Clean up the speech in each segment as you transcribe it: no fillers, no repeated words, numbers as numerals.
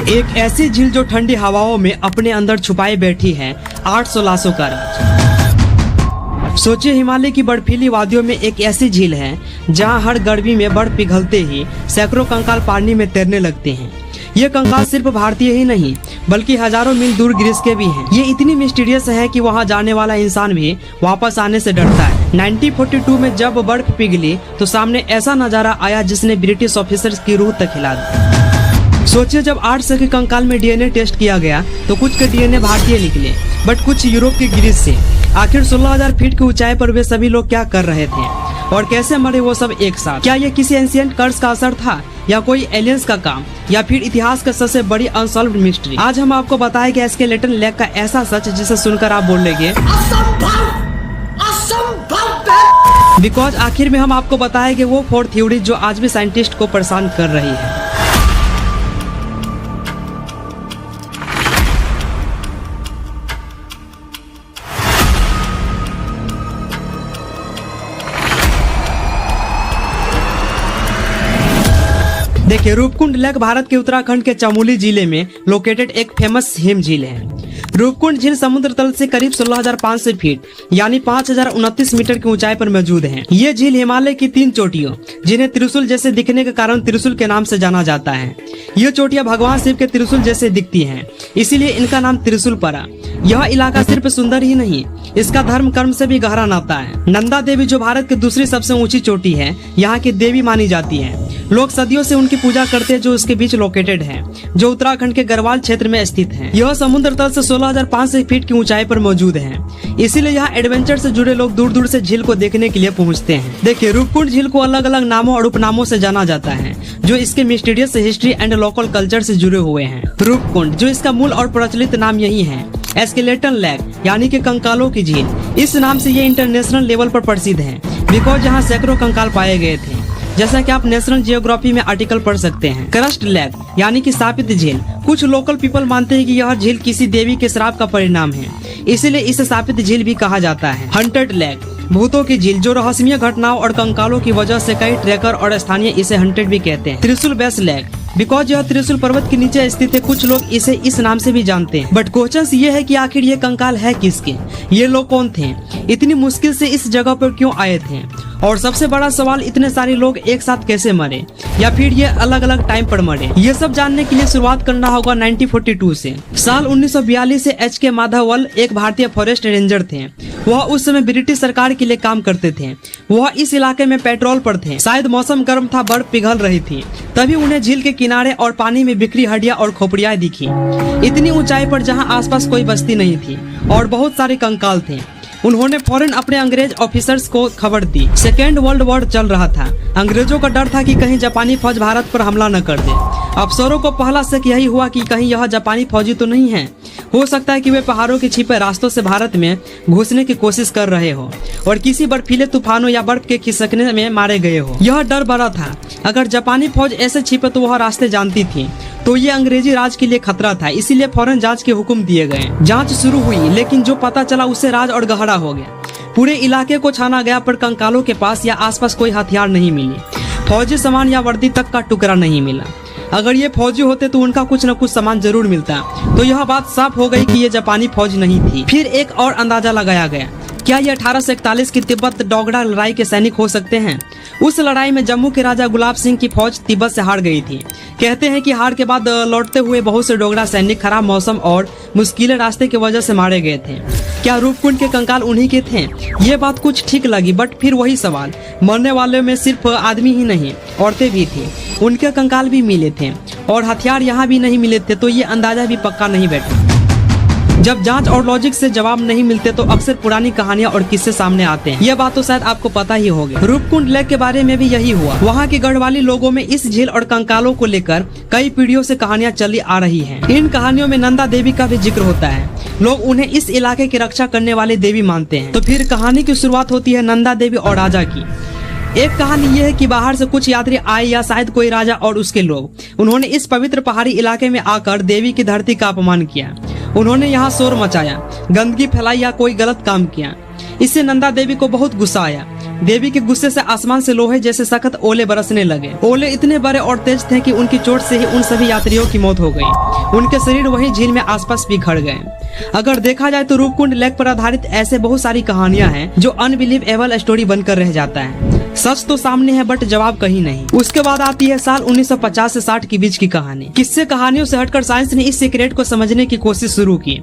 एक ऐसी झील जो ठंडी हवाओं में अपने अंदर छुपाए बैठी है 800 लाशों का राज। सोचिए, हिमालय की बर्फीली वादियों में एक ऐसी झील है जहां हर गर्मी में बर्फ पिघलते ही सैकड़ों कंकाल पानी में तैरने लगते हैं। ये कंकाल सिर्फ भारतीय ही नहीं बल्कि हजारों मील दूर ग्रीस के भी हैं। ये इतनी मिस्टीरियस है कि वहां जाने वाला इंसान भी वापस आने से डरता है। 1942 में जब बर्फ पिघली तो सामने ऐसा नजारा आया जिसने ब्रिटिश ऑफिसर्स की रूह तक हिला दी। सोचिए, जब 800 के कंकाल में डीएनए टेस्ट किया गया तो कुछ के डीएनए भारतीय निकले बट कुछ यूरोप के ग्रीस से। आखिर 16,000 फीट की ऊंचाई पर वे सभी लोग क्या कर रहे थे और कैसे मरे वो सब एक साथ? क्या ये किसी एंशिएंट कर्स का असर था या कोई एलियंस का काम या फिर इतिहास का सबसे बड़ी अनसॉल्व्ड मिस्ट्री? आज हम आपको बताएंगे स्केलेटन लेग का ऐसा सच जिसे सुनकर आप बोलेंगे बिकॉज आखिर में हम आपको बताएंगे वो 4 थ्योरी जो आज भी साइंटिस्ट को परेशान कर रही है। देखिए, रूपकुंड लेक भारत के उत्तराखंड के चमोली जिले में लोकेटेड एक फेमस हिम झील है। रूपकुंड झील समुद्र तल से करीब 16,500 फीट यानी 5,029 मीटर की ऊंचाई पर मौजूद है। ये झील हिमालय की 3 चोटियों जिन्हें त्रिशूल जैसे दिखने के कारण त्रिशूल के नाम से जाना जाता है। ये चोटियां भगवान शिव के त्रिशूल जैसे दिखती हैं, इसीलिए इनका नाम त्रिशूल पड़ा। यह इलाका सिर्फ सुंदर ही नहीं, इसका धर्म कर्म से भी गहरा नाता है। नंदा देवी जो भारत की दूसरी सबसे ऊंची चोटी है, यहाँ की देवी मानी जाती है। लोग सदियों से उनकी पूजा करते हैं जो उसके बीच लोकेटेड है, जो उत्तराखंड के गढ़वाल क्षेत्र में स्थित है। यह समुद्र तल से 16,500 फीट की ऊंचाई पर मौजूद है, इसीलिए यहाँ एडवेंचर से जुड़े लोग दूर दूर से झील को देखने के लिए पहुँचते हैं। देखिए, रूपकुंड झील को अलग अलग नामों और उपनामों से जाना जाता है जो इसके mysterious history and local culture से जुड़े हुए हैं। रूपकुंड जो इसका मूल और प्रचलित नाम यही है, स्केलेटन लेक यानी कि कंकालों की झील। इस नाम से ये इंटरनेशनल लेवल पर प्रसिद्ध है बिकॉज यहाँ सैकड़ों कंकाल पाए गए थे, जैसा कि आप नेशनल जियोग्राफी में आर्टिकल पढ़ सकते हैं। क्रस्ट लेक यानी कि शापित झील। कुछ लोकल पीपल मानते हैं कि यह झील किसी देवी के श्राप का परिणाम है, इसीलिए इसे शापित झील भी कहा जाता है। हंटेड लेक भूतों की झील जो रहस्यमय घटनाओं और कंकालों की वजह से कई ट्रैकर और स्थानीय इसे हंटेड भी कहते हैं। त्रिशूल बेस लेक बिकॉज यह त्रिशूल पर्वत के नीचे स्थित है, कुछ लोग इसे इस नाम से भी जानते हैं। बट क्वेश्चन ये है कि आखिर ये कंकाल है किसके? ये लोग कौन थे? इतनी मुश्किल से इस जगह पर क्यों आए थे? और सबसे बड़ा सवाल, इतने सारे लोग एक साथ कैसे मरे या फिर ये अलग अलग टाइम पर मरे? ये सब जानने के लिए शुरुआत करना होगा 1942 से। साल 1942 से H.K. माधवल एक भारतीय फॉरेस्ट रेंजर थे। वह उस समय ब्रिटिश सरकार के लिए काम करते थे। वह इस इलाके में पेट्रोल पर थे। शायद मौसम गर्म था, बर्फ पिघल रही थी, तभी उन्हें झील के किनारे और पानी में बिखरी हड्डियां और खोपड़ियां दिखी। इतनी ऊंचाई पर जहां आसपास कोई बस्ती नहीं थी और बहुत सारे कंकाल थे। उन्होंने फौरन अपने अंग्रेज ऑफिसर्स को खबर दी। सेकेंड वर्ल्ड वॉर चल रहा था। अंग्रेजों का डर था कि कहीं जापानी फौज भारत पर हमला न कर दे। अफसरों को पहला शक यही हुआ कि कहीं यह जापानी फौजी तो नहीं है। हो सकता है कि वे पहाड़ों के छिपे रास्तों से भारत में घुसने की कोशिश कर रहे हो और किसी बर्फीले तूफानों या बर्फ के खिसकने में मारे गए हो। यह डर बड़ा था। अगर जापानी फौज ऐसे छिपे तो वह रास्ते जानती थी, तो ये अंग्रेजी राज के लिए खतरा था। इसीलिए फौरन जांच के हुक्म दिए गए। जांच शुरू हुई, लेकिन जो पता चला उससे राज और गहरा हो गया। पूरे इलाके को छाना गया पर कंकालों के पास या आसपास कोई हथियार नहीं मिली। फौजी सामान या वर्दी तक का टुकड़ा नहीं मिला। अगर ये फौजी होते तो उनका कुछ न कुछ सामान जरूर मिलता। तो यह बात साफ हो गई कि ये जापानी फौज नहीं थी। फिर एक और अंदाजा लगाया गया, क्या ये 1841 की तिब्बत डोगरा लड़ाई के सैनिक हो सकते हैं? उस लड़ाई में जम्मू के राजा गुलाब सिंह की फौज तिब्बत से हार गई थी। कहते हैं कि हार के बाद लौटते हुए बहुत से डोगरा सैनिक खराब मौसम और मुश्किल रास्ते की वजह से मारे गए थे। क्या रूपकुंड के कंकाल उन्हीं के थे? ये बात कुछ ठीक लगी, बट फिर वही सवाल, मरने वाले में सिर्फ आदमी ही नहीं, औरतें भी थी। उनके कंकाल भी मिले थे और हथियार यहाँ भी नहीं मिले थे, तो ये अंदाजा भी पक्का नहीं बैठा। जब जांच और लॉजिक से जवाब नहीं मिलते तो अक्सर पुरानी कहानियां और किस्से सामने आते हैं। यह बात तो शायद आपको पता ही होगी। रूपकुंड लेक के बारे में भी यही हुआ। वहां के गढ़वाली लोगों में इस झील और कंकालों को लेकर कई पीढ़ियों से कहानियां चली आ रही हैं। इन कहानियों में नंदा देवी का भी जिक्र होता है। लोग उन्हें इस इलाके की रक्षा करने वाली देवी मानते हैं। तो फिर कहानी की शुरुआत होती है नंदा देवी और राजा की। एक कहानी यह है कि बाहर से कुछ यात्री आए या शायद कोई राजा और उसके लोग। उन्होंने इस पवित्र पहाड़ी इलाके में आकर देवी की धरती का अपमान किया। उन्होंने यहाँ शोर मचाया, गंदगी फैलाई या कोई गलत काम किया। इससे नंदा देवी को बहुत गुस्सा आया। देवी के गुस्से से आसमान से लोहे जैसे सख्त ओले बरसने लगे। ओले इतने बड़े और तेज थे कि उनकी चोट से ही उन सभी यात्रियों की मौत हो गई। उनके शरीर वही झील में आसपास बिखर गए। अगर देखा जाए तो रूपकुंड लेक पर आधारित ऐसे बहुत सारी कहानियां हैं जो अनबिलीवेबल स्टोरी बनकर रह जाता है। सच तो सामने है बट जवाब कहीं नहीं। उसके बाद आती है साल 1950 से 60 के बीच की कहानी। किस्से कहानियों से हटकर साइंस ने इस सीक्रेट को समझने की कोशिश शुरू की।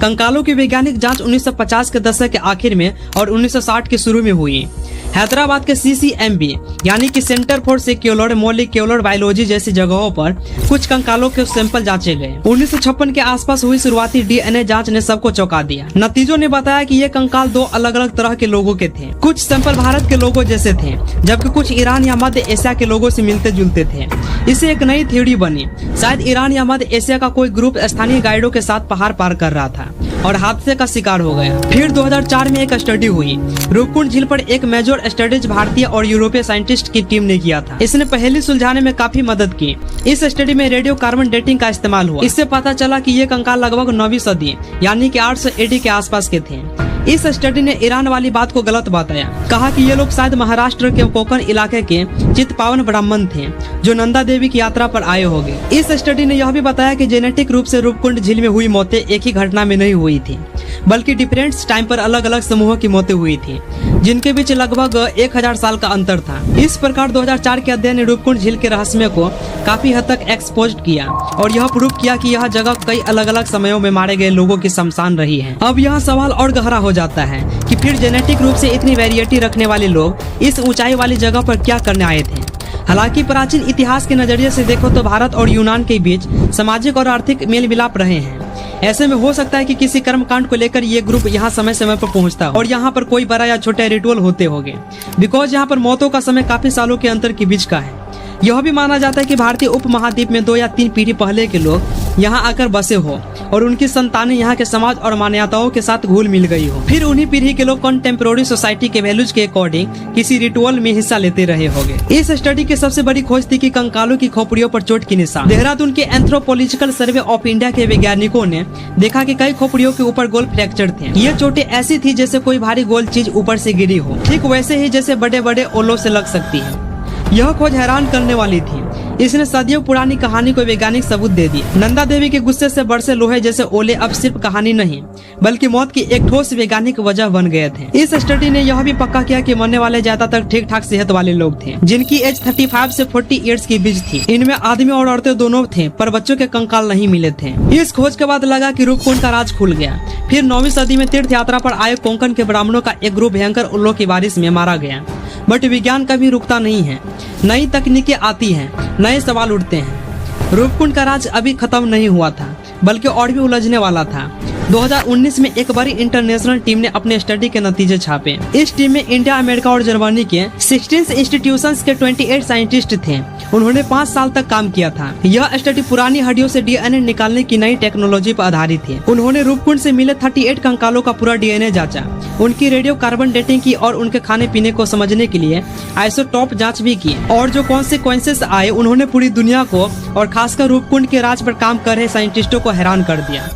कंकालों की वैज्ञानिक जांच 1950 के दशक के आखिर में और 1960 के शुरू में हुई। हैदराबाद के CCMB यानी कि centre for secular molecular biology जैसी जगहों पर कुछ कंकालों के सैंपल जांचे गए। 1956 के आसपास हुई शुरुआती DNA जांच ने सबको चौंका दिया। नतीजों ने बताया कि ये कंकाल दो अलग अलग तरह के लोगों के थे। कुछ सैंपल भारत के लोगों जैसे थे, जबकि कुछ ईरान या मध्य एशिया के लोगों से मिलते जुलते थे। इससे एक नई थ्योरी बनी, शायद ईरान या मध्य एशिया का कोई ग्रुप स्थानीय गाइडों के साथ पहाड़ पार कर रहा था और हादसे का शिकार हो गया। फिर 2004 में एक स्टडी हुई। रूपकुंड झील पर एक मेजर स्टडीज भारतीय और यूरोपीय साइंटिस्ट की टीम ने किया था। इसने पहेली सुलझाने में काफी मदद की। इस स्टडी में रेडियो कार्बन डेटिंग का इस्तेमाल हुआ। इससे पता चला कि ये कंकाल लगभग 9वीं सदी यानी कि 800 AD के आसपास के थे। इस स्टडी ने ईरान वाली बात को गलत बताया, कहा कि ये लोग शायद महाराष्ट्र के कोकण इलाके के चित्पावन ब्राह्मण थे जो नंदा देवी की यात्रा पर आए होंगे। इस स्टडी ने यह भी बताया कि जेनेटिक रूप से रूपकुंड झील में हुई मौतें एक ही घटना में नहीं हुई थी, बल्कि डिफरेंट टाइम पर अलग अलग समूहों की मौतें हुई थी, जिनके बीच लगभग 1000 साल का अंतर था। इस प्रकार 2004 के अध्ययन ने रूपकुंड झील के रहस्य को काफी हद तक एक्सपोज किया और यह प्रूव किया कि यह जगह कई अलग अलग समयों में मारे गए लोगों की शमशान रही है। अब यह सवाल और गहरा हो जाता है कि फिर जेनेटिक रूप से इतनी वैरायटी रखने वाले लोग इस ऊंचाई वाली जगह पर क्या करने आए थे। हालांकि प्राचीन इतिहास के नजरिए से देखो तो भारत और यूनान के बीच सामाजिक और आर्थिक मेल मिलाप रहे हैं। ऐसे में हो सकता है कि किसी कर्मकांड को लेकर ये ग्रुप यहाँ समय समय पर पहुँचता और यहाँ पर कोई बड़ा या छोटे रिचुअल होते होंगे, बिकॉज यहाँ पर मौतों का समय काफी सालों के अंतर के बीच का है। यह भी माना जाता है कि भारतीय उपमहाद्वीप में 2 या 3 पीढ़ी पहले के लोग यहाँ आकर बसे हो और उनकी संतानें यहाँ के समाज और मान्यताओं के साथ घुल मिल गई हो। फिर उन्हीं पीढ़ी के लोग कंटेम्पोररी सोसाइटी के वैल्यूज के अकॉर्डिंग किसी रिचुअल में हिस्सा लेते रहे होंगे। इस स्टडी की सबसे बड़ी खोज थी कि कंकालों की खोपड़ियों पर चोट की निशान। देहरादून के एंथ्रोपोलॉजिकल सर्वे ऑफ इंडिया के वैज्ञानिकों ने देखा कि कई खोपड़ियों के ऊपर गोल फ्रैक्चर थे। ये चोटें ऐसी थी जैसे कोई भारी गोल चीज ऊपर से गिरी हो, ठीक वैसे ही जैसे बड़े बड़े ओलों से लग सकती है। यह खोज हैरान करने वाली थी। इसने सदियों पुरानी कहानी को वैज्ञानिक सबूत दे दिया। नंदा देवी के गुस्से से बरसे लोहे जैसे ओले अब सिर्फ कहानी नहीं बल्कि मौत की एक ठोस वैज्ञानिक वजह बन गए थे। इस स्टडी ने यह भी पक्का किया कि मरने वाले ज्यादातर ठीक ठाक सेहत वाले लोग थे, जिनकी एज 35 से 40 ईयर्स की बीच थी। इनमें आदमी और औरतें दोनों थे, पर बच्चों के कंकाल नहीं मिले थे। इस खोज के बाद लगा कि रूपकुंड का राज खुल गया। फिर 9वीं सदी में तीर्थ यात्रा पर आए कोंकण के ब्राह्मणों का एक ग्रुप भयंकर उल्लों की बारिश में मारा गया। बट विज्ञान कभी रुकता नहीं है, नई तकनीकें आती हैं, नए सवाल उठते हैं। रूपकुंड का राज अभी खत्म नहीं हुआ था, बल्कि और भी उलझने वाला था। 2019 में एक बड़ी इंटरनेशनल टीम ने अपने स्टडी के नतीजे छापे। इस टीम में इंडिया, अमेरिका और जर्मनी के 16 इंस्टीट्यूशंस के 28 साइंटिस्ट थे। उन्होंने 5 साल तक काम किया था। यह स्टडी पुरानी हड्डियों से DNA निकालने की नई टेक्नोलॉजी पर आधारित है। उन्होंने रूपकुंड से मिले 38 कंकालों का पूरा DNA जांचा, उनकी रेडियो कार्बन डेटिंग की और उनके खाने पीने को समझने के लिए आइसोटॉप जांच भी की। और जो कॉन्सिक्वेंसेस आए, उन्होंने पूरी दुनिया को और खासकर रूपकुंड के राज पर काम कर रहे साइंटिस्टों को हैरान कर दिया।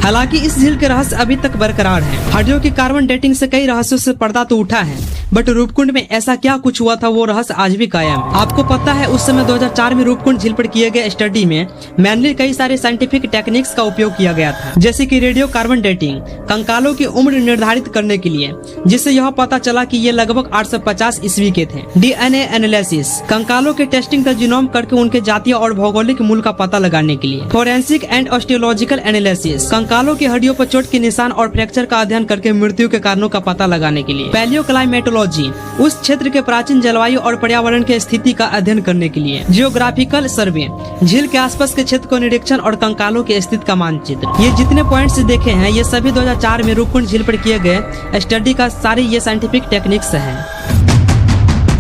हालांकि इस झील के रहस्य अभी तक बरकरार है। हड्डियों की कार्बन डेटिंग से कई रहस्यों से पर्दा तो उठा है, बट रूपकुंड में ऐसा क्या कुछ हुआ था वो रहस्य आज भी कायम है। आपको पता है उस समय 2004 में रूपकुंड झील पर किए गए स्टडी में मेनली कई सारे साइंटिफिक टेक्निक्स का उपयोग किया गया था, जैसे कि रेडियो कार्बन डेटिंग, कंकालों की उम्र निर्धारित करने के लिए, जिससे यह पता चला कि ये लगभग 850 ईस्वी के थे। DNA एनालिसिस, कंकालों के टेस्टिंग का जीनोम करके उनके जातीय और भौगोलिक मूल का पता लगाने के लिए। फोरेंसिक एंड ऑस्टियोलॉजिकल एनालिसिस, कंकालों की हड्डियों पर चोट के निशान और फ्रैक्चर का अध्ययन करके मृत्यु के कारणों का पता लगाने के लिए। पैलियोक्लाइमेटोलॉजी, उस क्षेत्र के प्राचीन जलवायु और पर्यावरण के स्थिति का अध्ययन करने के लिए। जियोग्राफिकल सर्वे, झील के आसपास के क्षेत्र को निरीक्षण और कंकालों के स्थिति का मानचित्र। ये जितने पॉइंट्स देखे हैं, ये सभी 2004 में रूपकुंड झील पर किए गए स्टडी का सारे ये साइंटिफिक टेक्निक्स हैं।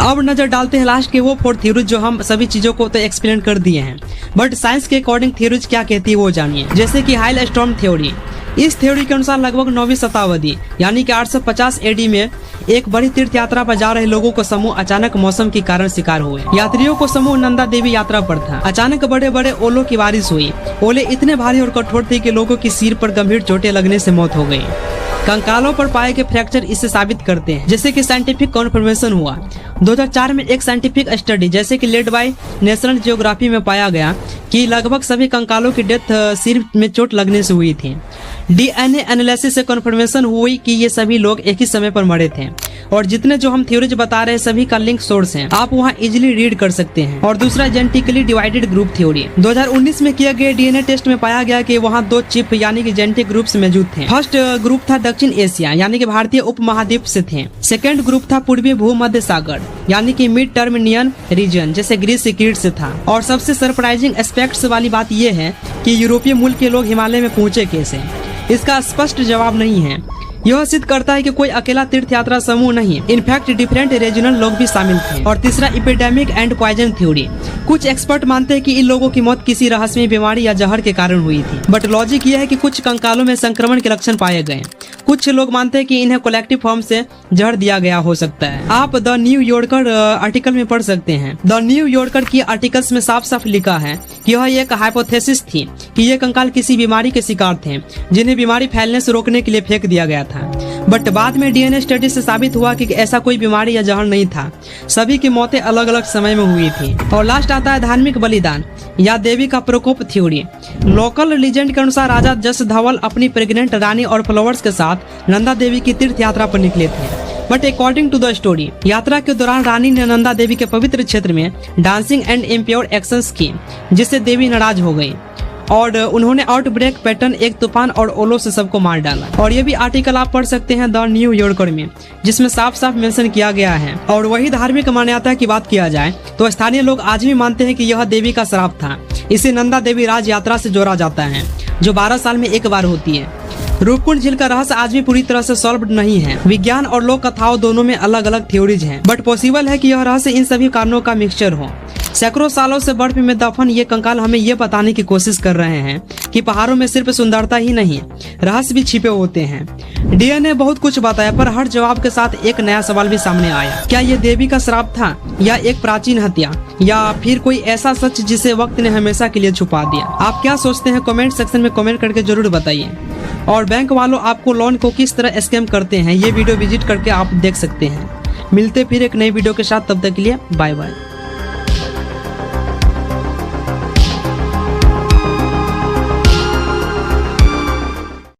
अब नजर डालते हैं लास्ट के वो 4 थ्योरीज जो हम सभी चीजों को तो एक्सप्लेन कर दिए हैं, बट साइंस के अकॉर्डिंग थ्योरीज क्या कहती है वो जानिए। जैसे कि हाइलस्टॉर्म थ्योरी, इस थ्योरी के अनुसार लगभग 9वीं शताब्दी यानी कि 850 AD में एक बड़ी तीर्थ यात्रा पर जा रहे लोगों को समूह अचानक मौसम के कारण शिकार हुए। यात्रियों को समूह नंदा देवी यात्रा पर था। अचानक बड़े बड़े ओलों की बारिश हुई। ओले इतने भारी और कठोर थे कि लोगों की सिर पर गंभीर चोटें लगने से मौत हो गई। कंकालों पर पाए गए फ्रैक्चर इसे साबित करते हैं, जैसे कि साइंटिफिक कन्फर्मेशन हुआ। 2004 में एक साइंटिफिक स्टडी जैसे कि लेड बाय नेशनल जियोग्राफी में पाया गया कि लगभग सभी कंकालों की डेथ सिर में चोट लगने से हुई थी। डीएनए एनालिसिस से कन्फर्मेशन हुई कि ये सभी लोग एक ही समय पर मरे थे, और जितने जो हम थ्योरीज बता रहे हैं सभी का लिंक सोर्स है, आप वहाँ इजिली रीड कर सकते हैं। और दूसरा जेनेटिकली डिवाइडेड ग्रुप थ्योरी। 2019 में किया गया डीएनए टेस्ट में पाया गया कि वहाँ 2 चिप यानी कि जेनेटिक ग्रुप्स मौजूद थे। फर्स्ट ग्रुप था दक्षिण एशिया यानी कि भारतीय उपमहाद्वीप से थे। सेकेंड ग्रुप था पूर्वी भूमध्य सागर यानी कि मिड टर्मिनियन रीजन जैसे ग्रीस सिक्रीट से था। और सबसे सरप्राइजिंग एस्पेक्ट्स वाली बात यह है कि यूरोपीय मुल्क के लोग हिमालय में पहुंचे कैसे, इसका स्पष्ट जवाब नहीं है। यह सिद्ध करता है कि कोई अकेला तीर्थ यात्रा समूह नहीं, इनफैक्ट डिफरेंट रीजनल लोग भी शामिल थे। और तीसरा एपिडेमिक एंड पॉइजन थ्योरी। कुछ एक्सपर्ट मानते हैं कि इन लोगों की मौत किसी रहस्यमय बीमारी या जहर के कारण हुई थी, बट लॉजिक यह है कि कुछ कंकालों में संक्रमण के लक्षण पाए गए। कुछ लोग मानते हैं कि इन्हें कलेक्टिव फॉर्म से जहर दिया गया हो सकता है। आप द न्यू यॉर्कर आर्टिकल में पढ़ सकते हैं। द न्यू यॉर्कर की आर्टिकल्स में साफ साफ लिखा है कि यह एक हाइपोथेसिस थी कि ये कंकाल किसी बीमारी के शिकार थे जिन्हें बीमारी फैलने से रोकने के लिए फेंक दिया गया था। बट बाद में डीएनए स्टडी से साबित हुआ कि ऐसा कोई बीमारी या जहर नहीं था, सभी की मौतें अलग अलग समय में हुई थी। और लास्ट आता है धार्मिक बलिदान या देवी का प्रकोप थ्योरी। लोकल लीजेंड के अनुसार राजा जस धवल अपनी प्रेग्नेंट रानी और फॉलोअर्स के साथ नंदा देवी की तीर्थ यात्रा पर निकले थे। But according to the story, यात्रा के दौरान रानी ने नंदा देवी के पवित्र क्षेत्र में डांसिंग एंड इम्प्योर एक्शंस की, जिससे देवी नाराज हो गई और उन्होंने आउटब्रेक पैटर्न, एक तूफान और ओलों से सबको मार डाला। और ये भी आर्टिकल आप पढ़ सकते हैं द न्यू यॉर्कर में, जिसमें साफ साफ मेंशन किया गया है। और वही धार्मिक मान्यता की बात किया जाए तो स्थानीय लोग आज भी मानते हैं कि यह देवी का श्राप था। इसे नंदा देवी राज यात्रा से जोड़ा जाता है, जो 12 साल में एक बार होती है। रूपकुंड झील का रहस्य आज भी पूरी तरह से सॉल्व नहीं है। विज्ञान और लोक कथाओं दोनों में अलग अलग थ्योरीज हैं, बट पॉसिबल है कि यह रहस्य इन सभी कारणों का मिक्सचर हो। सैकड़ों सालों से बर्फ में दफन ये कंकाल हमें ये बताने की कोशिश कर रहे हैं कि पहाड़ों में सिर्फ सुंदरता ही नहीं, रहस्य भी छिपे होते हैं। डीएनए बहुत कुछ बताया, पर हर जवाब के साथ एक नया सवाल भी सामने आया। क्या ये देवी का श्राप था, या एक प्राचीन हत्या, या फिर कोई ऐसा सच जिसे वक्त ने हमेशा के लिए छुपा दिया? आप क्या सोचते हैं? कमेंट सेक्शन में कमेंट करके जरूर बताइए। और बैंक वालों आपको लोन को किस तरह स्कैम करते हैं, ये वीडियो विजिट करके आप देख सकते हैं। मिलते फिर एक नई वीडियो के साथ, तब तक के लिए बाय बाय।